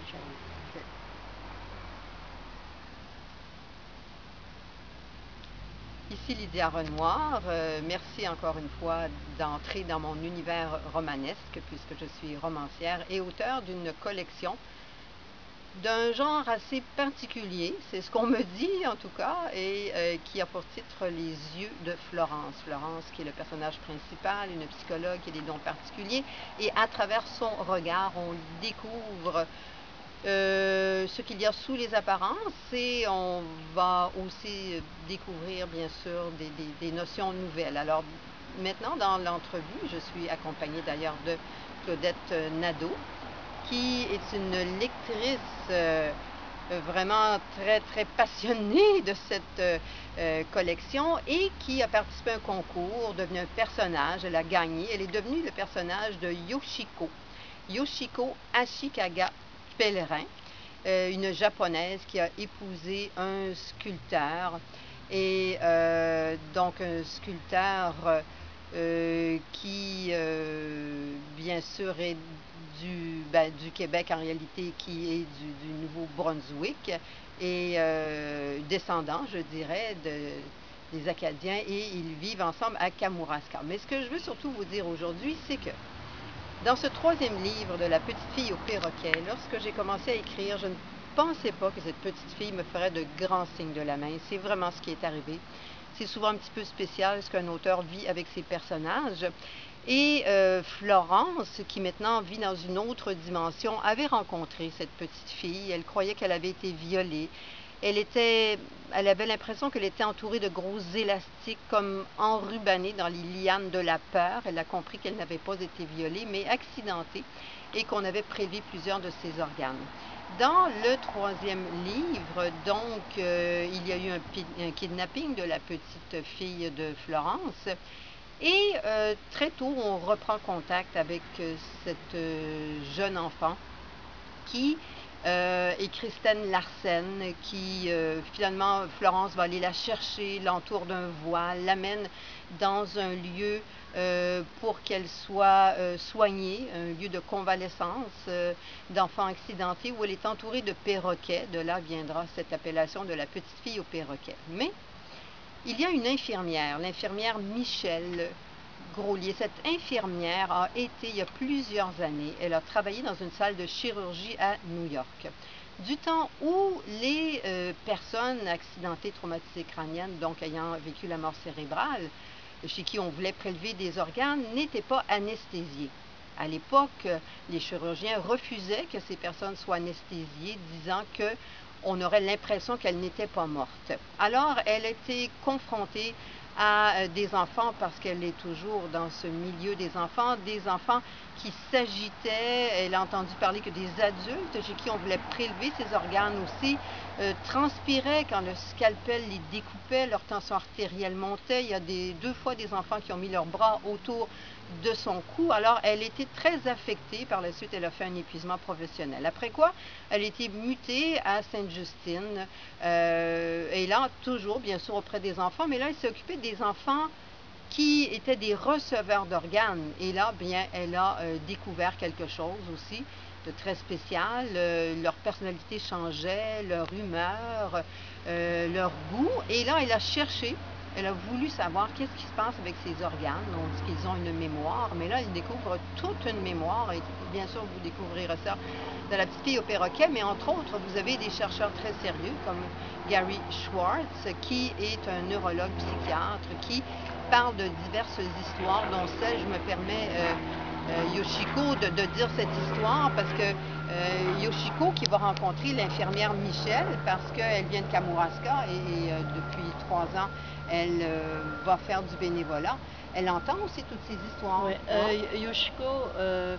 prochaine. OK. Ici Lydia Renoir. Merci encore une fois d'entrer dans mon univers romanesque, puisque je suis romancière et auteure d'une collection d'un genre assez particulier, c'est ce qu'on me dit en tout cas, et qui a pour titre Les yeux de Florence. Florence qui est le personnage principal, une psychologue qui a des dons particuliers, et à travers son regard, on découvre ce qu'il y a sous les apparences, et on va aussi découvrir bien sûr des notions nouvelles. Alors maintenant dans l'entrevue, je suis accompagnée d'ailleurs de Claudette Nadeau, qui est une lectrice vraiment très, très passionnée de cette collection et qui a participé à un concours, devenu un personnage, elle a gagné, elle est devenue le personnage de Yoshiko. Yoshiko Ashikaga Pèlerin, une japonaise qui a épousé un sculpteur, et donc un sculpteur qui, bien sûr, est du Québec en réalité, qui est du Nouveau-Brunswick, et descendant, je dirais, des Acadiens, et ils vivent ensemble à Kamouraska. Mais ce que je veux surtout vous dire aujourd'hui, c'est que dans ce troisième livre de La petite fille au perroquet, lorsque j'ai commencé à écrire, je ne pensais pas que cette petite fille me ferait de grands signes de la main. C'est vraiment ce qui est arrivé. C'est souvent un petit peu spécial ce qu'un auteur vit avec ses personnages. Et Florence, qui maintenant vit dans une autre dimension, avait rencontré cette petite fille. Elle croyait qu'elle avait été violée. Elle avait l'impression qu'elle était entourée de gros élastiques, comme enrubannée dans les lianes de la peur. Elle a compris qu'elle n'avait pas été violée, mais accidentée, et qu'on avait prélevé plusieurs de ses organes. Dans le troisième livre, donc, il y a eu un kidnapping de la petite fille de Florence. Et très tôt, on reprend contact avec cette jeune enfant qui est Kristen Larsen, qui finalement, Florence va aller la chercher, l'entoure d'un voile, l'amène dans un lieu pour qu'elle soit soignée, un lieu de convalescence d'enfants accidentés, où elle est entourée de perroquets. De là viendra cette appellation de la petite fille au perroquet. Mais il y a une infirmière, l'infirmière Michelle Groslier. Cette infirmière a été, il y a plusieurs années, elle a travaillé dans une salle de chirurgie à New York. Du temps où les personnes accidentées, traumatisées crâniennes, donc ayant vécu la mort cérébrale, chez qui on voulait prélever des organes, n'étaient pas anesthésiées. À l'époque, les chirurgiens refusaient que ces personnes soient anesthésiées, disant que on aurait l'impression qu'elle n'était pas morte. Alors, elle a été confrontée à des enfants, parce qu'elle est toujours dans ce milieu des enfants qui s'agitaient. Elle a entendu parler que des adultes chez qui on voulait prélever ces organes aussi transpiraient quand le scalpel les découpait, leur tension artérielle montait. Il y a deux fois des enfants qui ont mis leurs bras autour de son cou. Alors, elle était très affectée. Par la suite, elle a fait un épuisement professionnel. Après quoi, elle a été mutée à Sainte-Justine. Et là, toujours, bien sûr, auprès des enfants. Mais là, elle s'est occupée des enfants qui étaient des receveurs d'organes. Et là, bien, elle a découvert quelque chose aussi de très spécial. Leur personnalité changeait, leur humeur, leur goût. Et là, elle a cherché. Elle a voulu savoir qu'est-ce qui se passe avec ces organes. On dit qu'ils ont une mémoire, mais là, elle découvre toute une mémoire. Et bien sûr, vous découvrirez ça dans La petite fille au perroquet, mais entre autres, vous avez des chercheurs très sérieux comme Gary Schwartz, qui est un neurologue psychiatre, qui parle de diverses histoires, dont celle, je me permets, Yoshiko, de dire cette histoire, parce que Yoshiko qui va rencontrer l'infirmière Michelle, parce qu'elle vient de Kamouraska, et depuis 3 ans, elle va faire du bénévolat. Elle entend aussi toutes ces histoires. Oui, Yoshiko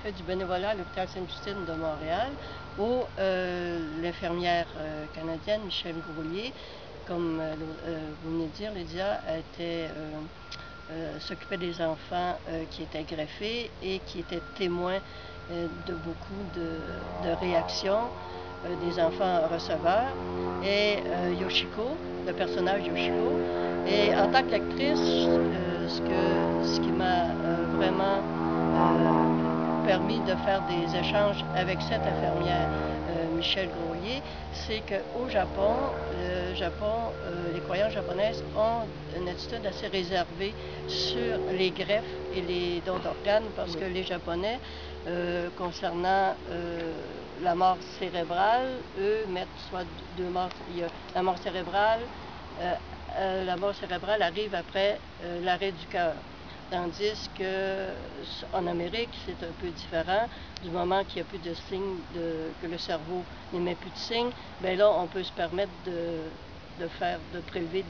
fait du bénévolat à l'hôpital Sainte-Justine de Montréal, où l'infirmière canadienne Michelle Groslier, comme vous venez de dire, Lydia, s'occupait des enfants qui étaient greffés et qui étaient témoins de beaucoup de réactions des enfants receveurs. Et Yoshiko, le personnage Yoshiko, et en tant que lectrice, ce qui m'a vraiment permis de faire des échanges avec cette infirmière Michel Grolier, c'est qu'au Japon, les croyances japonaises ont une attitude assez réservée sur les greffes et les dons d'organes, parce que les Japonais, concernant la mort cérébrale, eux mettent soit deux morts. Il y a la mort cérébrale. La mort cérébrale arrive après l'arrêt du cœur. Tandis qu'en Amérique, c'est un peu différent. Du moment qu'il n'y a plus de signes, que le cerveau n'émet plus de signes, bien là, on peut se permettre de prélever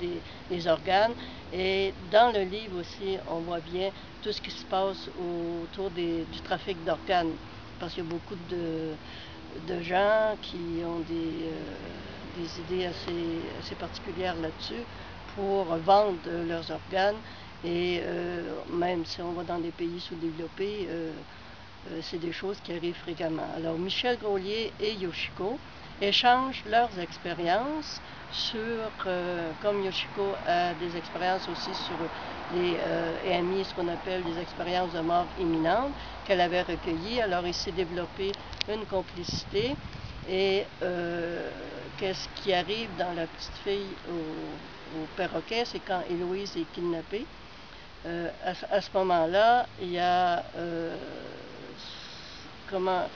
des organes. Et dans le livre aussi, on voit bien tout ce qui se passe autour du trafic d'organes. Parce qu'il y a beaucoup de gens qui ont des idées assez particulières là-dessus pour vendre leurs organes. Et même si on va dans des pays sous-développés, c'est des choses qui arrivent fréquemment. Alors, Michel Grolier et Yoshiko échangent leurs expériences comme Yoshiko a des expériences aussi sur les EMI, ce qu'on appelle des expériences de mort imminente, qu'elle avait recueillies. Alors, il s'est développé une complicité. Et qu'est-ce qui arrive dans La petite fille au perroquet, c'est quand Héloïse est kidnappée. À ce moment-là, il y a comment...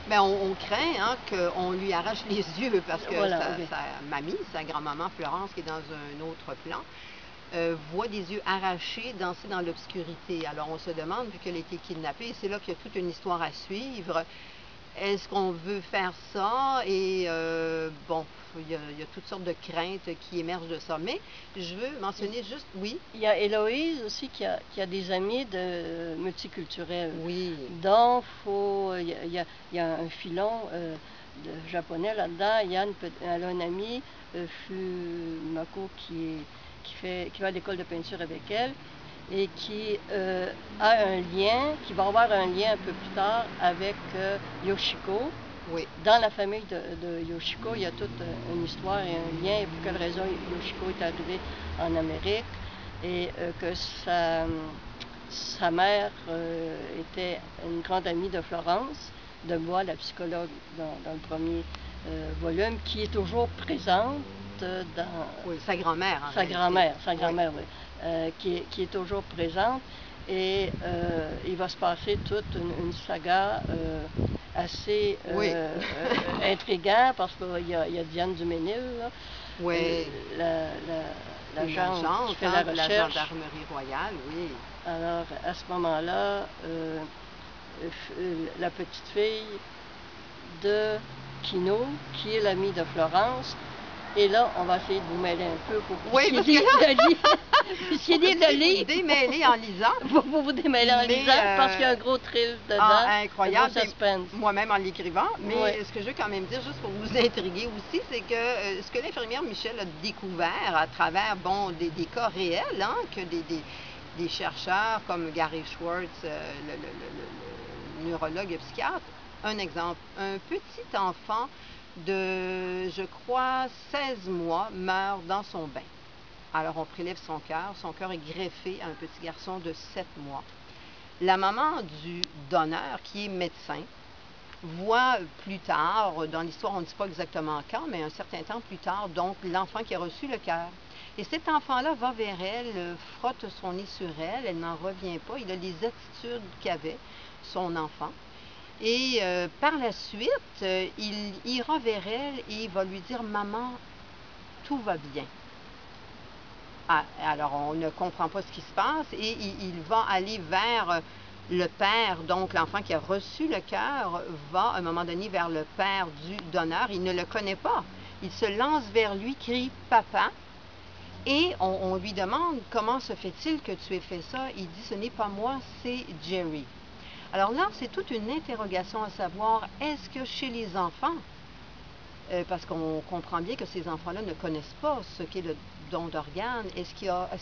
Ben, on craint qu'on lui arrache les yeux parce que voilà, sa mamie, sa grand-maman Florence, qui est dans un autre plan, voit des yeux arrachés danser dans l'obscurité. Alors on se demande, vu qu'elle a été kidnappée, c'est là qu'il y a toute une histoire à suivre. Est-ce qu'on veut faire ça? Et bon, il y a toutes sortes de craintes qui émergent de ça. Mais je veux mentionner juste, oui. Il y a Héloïse aussi qui a des amis multiculturels. Oui. Donc, il y a un filon japonais là-dedans. Elle a un ami, Fumako, qui va à l'école de peinture avec elle, et qui a un lien, qui va avoir un lien un peu plus tard avec Yoshiko. Oui. Dans la famille de Yoshiko, il y a toute une histoire et un lien, et pour quelle raison Yoshiko est arrivée en Amérique, et que sa mère était une grande amie de Florence, de moi, la psychologue, dans le premier volume, qui est toujours présente dans... Oui, sa grand-mère. Sa grand-mère, oui. Qui est toujours présente. Et il va se passer toute une saga assez intrigante, parce qu'il y a Diane Duménil, là, oui. l'agente qui fait la recherche. La gendarmerie royale, oui. Alors, à ce moment-là, la petite fille de Kino, qui est l'amie de Florence, et là, on va essayer de vous mêler un peu pour vous démêler en lisant. Pour vous démêler en lisant, parce qu'il y a un gros thrill dedans. Incroyable. Un gros suspense. Moi-même en l'écrivant. Mais ce que je veux quand même dire, juste pour vous intriguer aussi, c'est que ce que l'infirmière Michel a découvert à travers des cas réels, que des chercheurs comme Gary Schwartz, le neurologue et psychiatre, un exemple, un petit enfant de, je crois, 16 mois meurt dans son bain. Alors on prélève son cœur est greffé à un petit garçon de 7 mois. La maman du donneur, qui est médecin, voit plus tard, dans l'histoire on ne dit pas exactement quand, mais un certain temps plus tard, donc l'enfant qui a reçu le cœur. Et cet enfant-là va vers elle, frotte son nez sur elle, elle n'en revient pas, il a les attitudes qu'avait son enfant. Et par la suite, il ira vers elle et il va lui dire « Maman, tout va bien ». Alors, on ne comprend pas ce qui se passe et il va aller vers le père, donc l'enfant qui a reçu le cœur, va à un moment donné vers le père du donneur. Il ne le connaît pas. Il se lance vers lui, crie « Papa ». Et on lui demande « Comment se fait-il que tu aies fait ça ?» Il dit « Ce n'est pas moi, c'est Jerry ». Alors là, c'est toute une interrogation à savoir, est-ce que chez les enfants, parce qu'on comprend bien que ces enfants-là ne connaissent pas ce qu'est le don d'organes, est-ce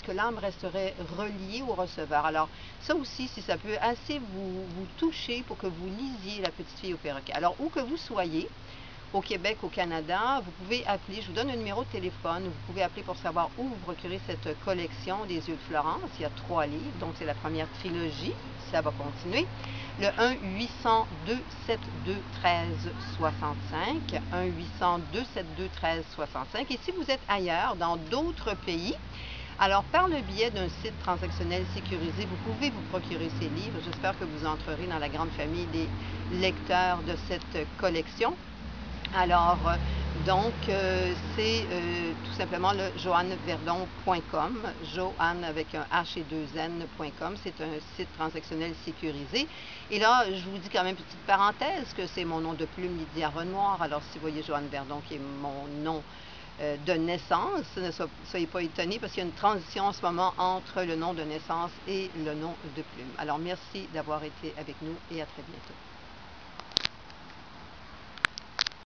que l'âme resterait reliée au receveur? Alors, ça aussi, si ça peut assez vous toucher pour que vous lisiez La petite fille au perroquet. Alors, où que vous soyez, au Québec, au Canada, vous pouvez appeler, je vous donne un numéro de téléphone, vous pouvez appeler pour savoir où vous procurez cette collection des yeux de Florence. Il y a 3 livres, donc c'est la première trilogie, ça va continuer. Le 1-800-272-1365, 1-800-272-1365. Et si vous êtes ailleurs, dans d'autres pays, alors par le biais d'un site transactionnel sécurisé, vous pouvez vous procurer ces livres. J'espère que vous entrerez dans la grande famille des lecteurs de cette collection. Alors, c'est tout simplement le joanneverdon.com, Joanne avec un H et 2 N.com. C'est un site transactionnel sécurisé. Et là, je vous dis quand même, petite parenthèse, que c'est mon nom de plume, Lydia Renoir. Alors, si vous voyez Joanne Verdon, qui est mon nom de naissance, ne soyez pas étonnés, parce qu'il y a une transition en ce moment entre le nom de naissance et le nom de plume. Alors, merci d'avoir été avec nous et à très bientôt.